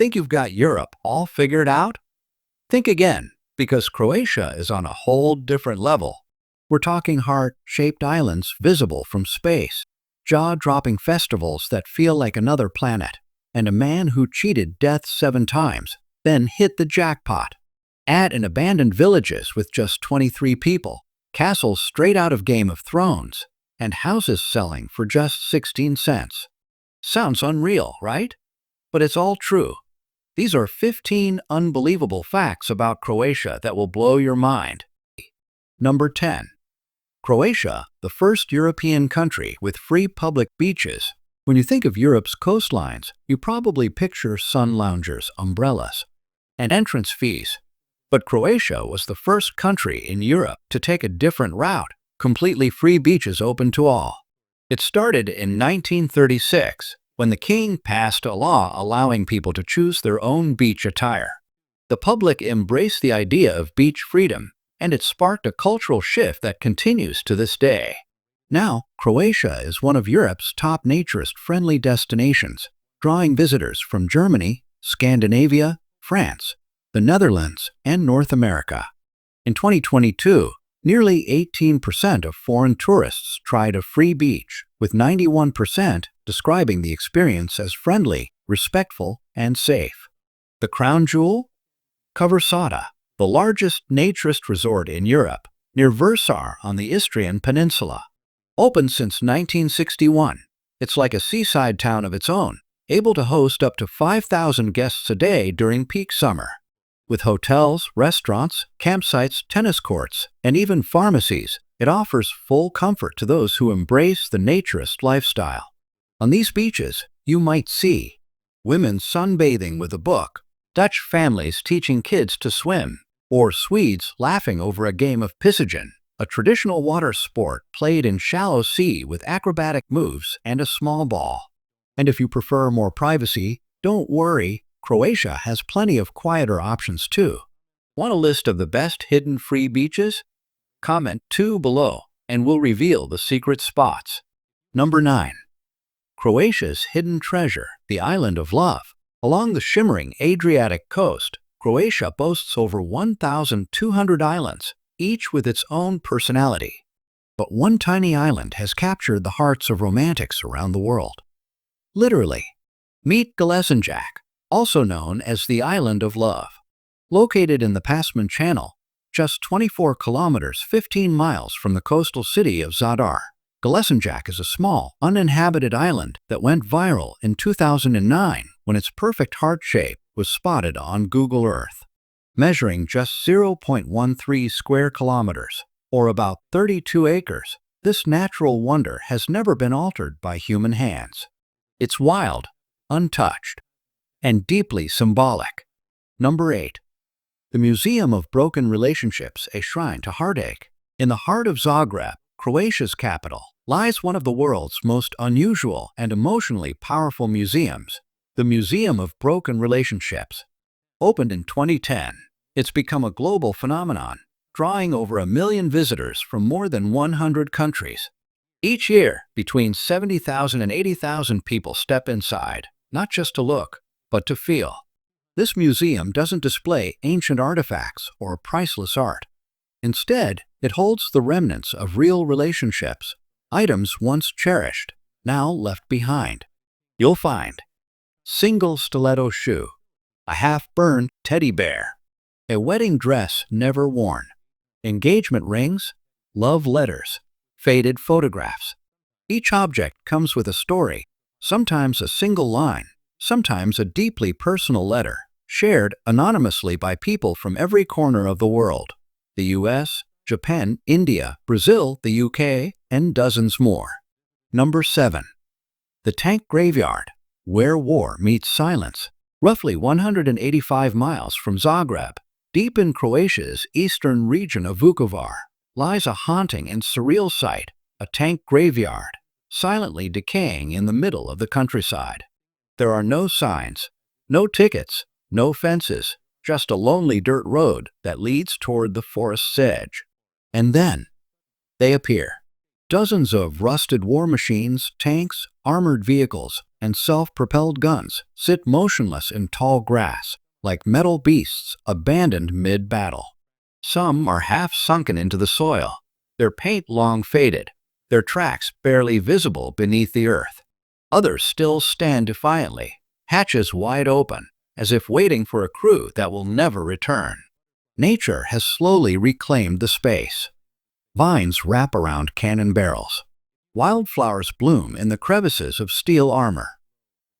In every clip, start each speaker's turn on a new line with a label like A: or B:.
A: Think you've got Europe all figured out? Think again, because Croatia is on a whole different level. We're talking heart-shaped islands visible from space, jaw-dropping festivals that feel like another planet, and a man who cheated death 7 times, then hit the jackpot. Add in abandoned villages with just 23 people, castles straight out of Game of Thrones, and houses selling for just 16 cents. Sounds unreal, right? But it's all true. These are 15 unbelievable facts about Croatia that will blow your mind. Number 10. Croatia, the first European country with free public beaches. When you think of Europe's coastlines, you probably picture sun loungers, umbrellas, and entrance fees. But Croatia was the first country in Europe to take a different route, completely free beaches open to all. It started in 1936, when the king passed a law allowing people to choose their own beach attire. The public embraced the idea of beach freedom, and it sparked a cultural shift that continues to this day. Now, Croatia is one of Europe's top naturist-friendly destinations, drawing visitors from Germany, Scandinavia, France, the Netherlands, and North America. In 2022, nearly 18% of foreign tourists tried a free beach, with 91% describing the experience as friendly, respectful, and safe. The crown jewel? Kavarsada, the largest naturist resort in Europe, near Versar on the Istrian Peninsula. Open since 1961, it's like a seaside town of its own, able to host up to 5,000 guests a day during peak summer. With hotels, restaurants, campsites, tennis courts, and even pharmacies, it offers full comfort to those who embrace the naturist lifestyle. On these beaches, you might see women sunbathing with a book, Dutch families teaching kids to swim, or Swedes laughing over a game of pissigen, a traditional water sport played in shallow sea with acrobatic moves and a small ball. And if you prefer more privacy, don't worry, Croatia has plenty of quieter options too. Want a list of the best hidden free beaches? Comment 2 below and we'll reveal the secret spots. Number 9. Croatia's hidden treasure, the island of love. Along the shimmering Adriatic coast, Croatia boasts over 1,200 islands, each with its own personality. But one tiny island has captured the hearts of romantics around the world. Literally. Meet Galesinjak, also known as the Island of Love. Located in the Pasman Channel, just 24 kilometers 15 miles from the coastal city of Zadar, Galesinjak is a small, uninhabited island that went viral in 2009 when its perfect heart shape was spotted on Google Earth. Measuring just 0.13 square kilometers, or about 32 acres, this natural wonder has never been altered by human hands. It's wild, untouched, and deeply symbolic. Number 8. The Museum of Broken Relationships, a shrine to heartache. In the heart of Zagreb, Croatia's capital, lies one of the world's most unusual and emotionally powerful museums, the Museum of Broken Relationships. Opened in 2010, it's become a global phenomenon, drawing over 1 million visitors from more than 100 countries. Each year, between 70,000 and 80,000 people step inside, not just to look, but to feel. This museum doesn't display ancient artifacts or priceless art. Instead, it holds the remnants of real relationships, items once cherished, now left behind. You'll find single stiletto shoe, a half-burned teddy bear, a wedding dress never worn, engagement rings, love letters, faded photographs. Each object comes with a story, sometimes a single line, sometimes a deeply personal letter, shared anonymously by people from every corner of the world: the US, Japan, India, Brazil, the UK, and dozens more. Number 7. The Tank Graveyard, where war meets silence. Roughly 185 miles from Zagreb, deep in Croatia's eastern region of Vukovar, lies a haunting and surreal sight, a tank graveyard, silently decaying in the middle of the countryside. There are no signs, no tickets, no fences, just a lonely dirt road that leads toward the forest's edge. And then, they appear. Dozens of rusted war machines, tanks, armored vehicles, and self-propelled guns sit motionless in tall grass, like metal beasts abandoned mid-battle. Some are half sunken into the soil, their paint long faded, their tracks barely visible beneath the earth. Others still stand defiantly, hatches wide open, as if waiting for a crew that will never return. Nature has slowly reclaimed the space. Vines wrap around cannon barrels. Wildflowers bloom in the crevices of steel armor.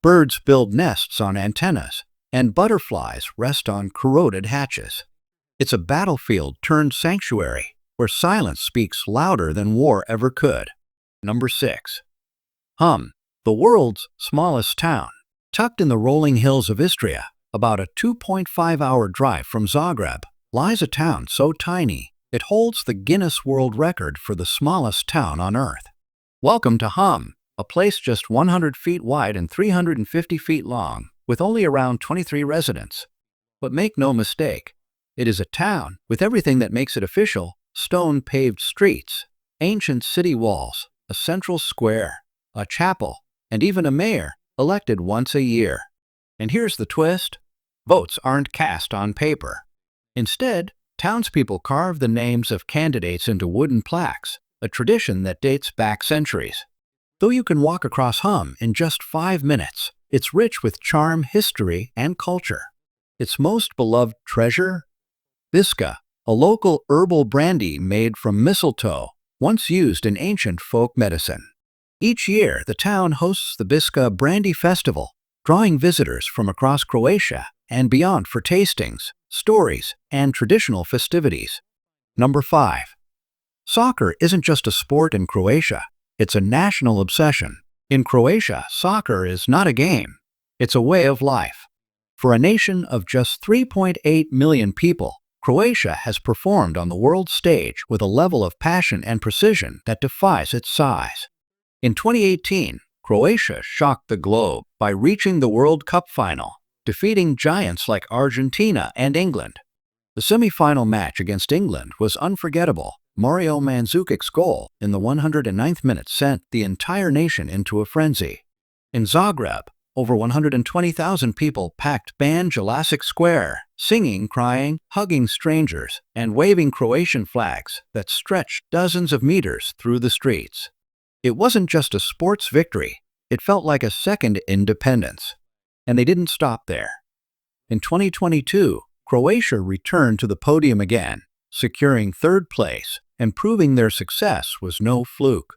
A: Birds build nests on antennas, and butterflies rest on corroded hatches. It's a battlefield turned sanctuary, where silence speaks louder than war ever could. Number 6. Hum, the world's smallest town. Tucked in the rolling hills of Istria, about a 2.5-hour drive from Zagreb, lies a town so tiny it holds the Guinness World Record for the smallest town on Earth. Welcome to Hum, a place just 100 feet wide and 350 feet long, with only around 23 residents. But make no mistake, it is a town with everything that makes it official: stone-paved streets, ancient city walls, a central square, a chapel, and even a mayor, elected once a year. And here's the twist: votes aren't cast on paper. Instead, townspeople carve the names of candidates into wooden plaques, a tradition that dates back centuries. Though you can walk across Hum in just 5 minutes, it's rich with charm, history, and culture. Its most beloved treasure? Biska, a local herbal brandy made from mistletoe, once used in ancient folk medicine. Each year, the town hosts the Biska Brandy Festival, drawing visitors from across Croatia and beyond for tastings, stories, and traditional festivities. Number 5. Soccer isn't just a sport in Croatia, it's a national obsession. In Croatia, soccer is not a game, it's a way of life. For a nation of just 3.8 million people, Croatia has performed on the world stage with a level of passion and precision that defies its size. In 2018, Croatia shocked the globe by reaching the World Cup final, defeating giants like Argentina and England. The semi-final match against England was unforgettable. Mario Mandzukic's goal in the 109th minute sent the entire nation into a frenzy. In Zagreb, over 120,000 people packed Ban Jelačić Square, singing, crying, hugging strangers, and waving Croatian flags that stretched dozens of meters through the streets. It wasn't just a sports victory, it felt like a second independence. And they didn't stop there. In 2022, Croatia returned to the podium again, securing third place and proving their success was no fluke.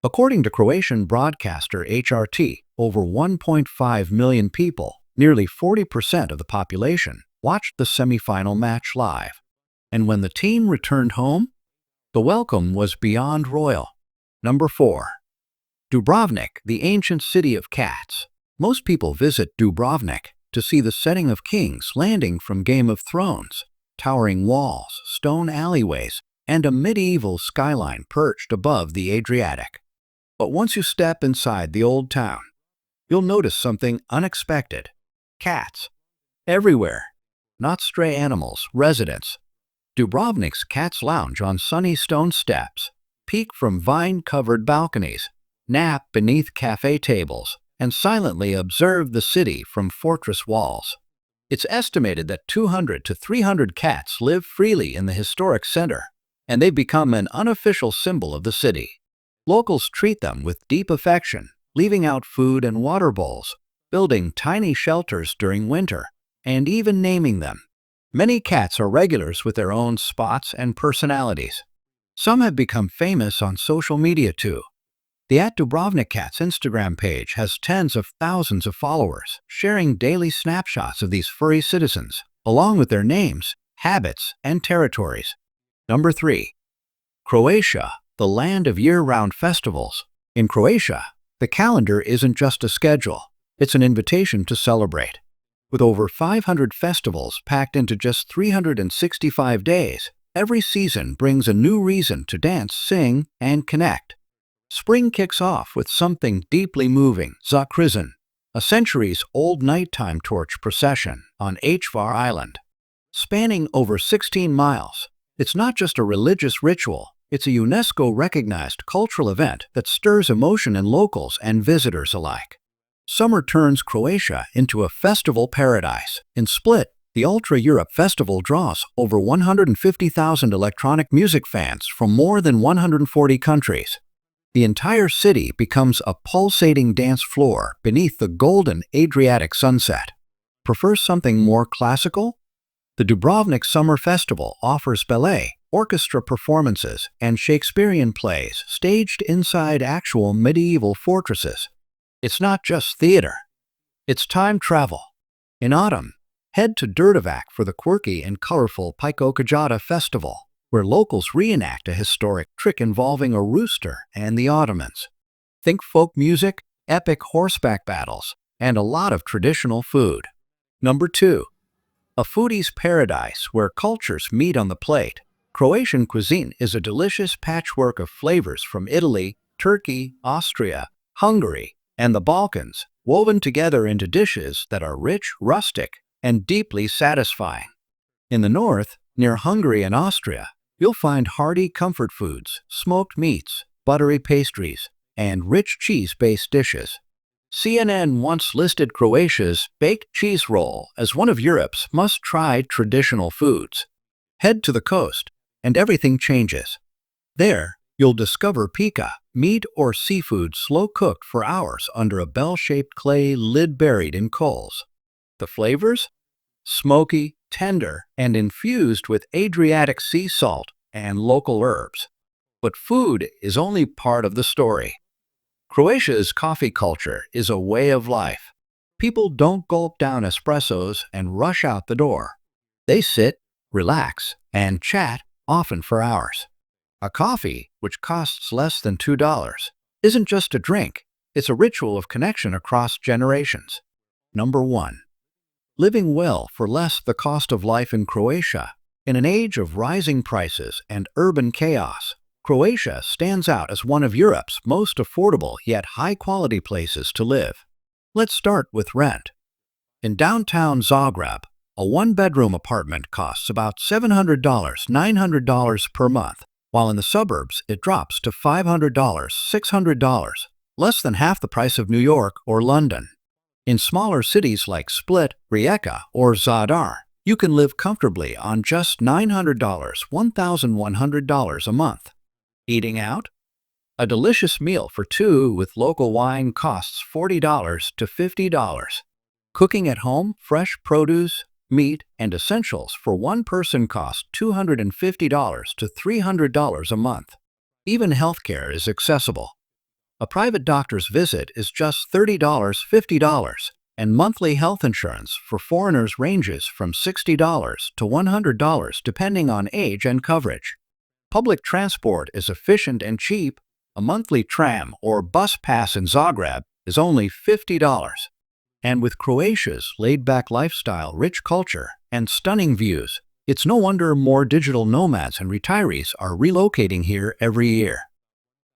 A: According to Croatian broadcaster HRT, over 1.5 million people, nearly 40% of the population, watched the semi-final match live. And when the team returned home, the welcome was beyond royal. Number 4. Dubrovnik, the ancient city of cats. Most people visit Dubrovnik to see the setting of King's Landing from Game of Thrones, towering walls, stone alleyways, and a medieval skyline perched above the Adriatic. But once you step inside the old town, you'll notice something unexpected. Cats. Everywhere. Not stray animals, residents. Dubrovnik's cats lounge on sunny stone steps, peek from vine-covered balconies, nap beneath cafe tables, and silently observe the city from fortress walls. It's estimated that 200 to 300 cats live freely in the historic center, and they've become an unofficial symbol of the city. Locals treat them with deep affection, leaving out food and water bowls, building tiny shelters during winter, and even naming them. Many cats are regulars with their own spots and personalities. Some have become famous on social media too. The @DubrovnikCats Instagram page has tens of thousands of followers, sharing daily snapshots of these furry citizens, along with their names, habits, and territories. Number 3. Croatia, the land of year-round festivals. In Croatia, the calendar isn't just a schedule, it's an invitation to celebrate. With over 500 festivals packed into just 365 days, every season brings a new reason to dance, sing, and connect. Spring kicks off with something deeply moving, Zakrizan, a centuries-old nighttime torch procession on Hvar Island. Spanning over 16 miles, it's not just a religious ritual, It's a UNESCO-recognized cultural event that stirs emotion in locals and visitors alike. Summer turns Croatia into a festival paradise. In Split, the Ultra Europe Festival draws over 150,000 electronic music fans from more than 140 countries. The entire city becomes a pulsating dance floor beneath the golden Adriatic sunset. Prefer something more classical? The Dubrovnik Summer Festival offers ballet, orchestra performances, and Shakespearean plays staged inside actual medieval fortresses. It's not just theater. It's time travel. In autumn, head to Đurđevac for the quirky and colorful Pikokajata Festival, where locals reenact a historic trick involving a rooster and the Ottomans. Think folk music, epic horseback battles, and a lot of traditional food. Number 2. A foodie's paradise where cultures meet on the plate. Croatian cuisine is a delicious patchwork of flavors from Italy, Turkey, Austria, Hungary, and the Balkans, woven together into dishes that are rich, rustic, and deeply satisfying. In the north, near Hungary and Austria, you'll find hearty comfort foods, smoked meats, buttery pastries, and rich cheese-based dishes. CNN once listed Croatia's baked cheese roll as one of Europe's must-try traditional foods. Head to the coast, and everything changes. There, you'll discover pika, meat or seafood slow-cooked for hours under a bell-shaped clay lid buried in coals. The flavors? Smoky, tender, and infused with Adriatic sea salt and local herbs. But food is only part of the story. Croatia's coffee culture is a way of life. People don't gulp down espressos and rush out the door. They sit, relax, and chat, often for hours. A coffee, which costs less than $2, isn't just a drink, it's a ritual of connection across generations. Number 1. Living well for less the cost of life in Croatia. In an age of rising prices and urban chaos, Croatia stands out as one of Europe's most affordable yet high-quality places to live. Let's start with rent. In downtown Zagreb, a one-bedroom apartment costs about $700–900 per month, while in the suburbs it drops to $500–600, less than half the price of New York or London. In smaller cities like Split, Rijeka, or Zadar, you can live comfortably on just $900–1,100 a month. Eating out? A delicious meal for two with local wine costs $40 to $50. Cooking at home, fresh produce, meat, and essentials for one person cost $250 to $300 a month. Even healthcare is accessible. A private doctor's visit is just $30–50, and monthly health insurance for foreigners ranges from $60 to $100 depending on age and coverage. Public transport is efficient and cheap. A monthly tram or bus pass in Zagreb is only $50. And with Croatia's laid-back lifestyle, rich culture, and stunning views, it's no wonder more digital nomads and retirees are relocating here every year.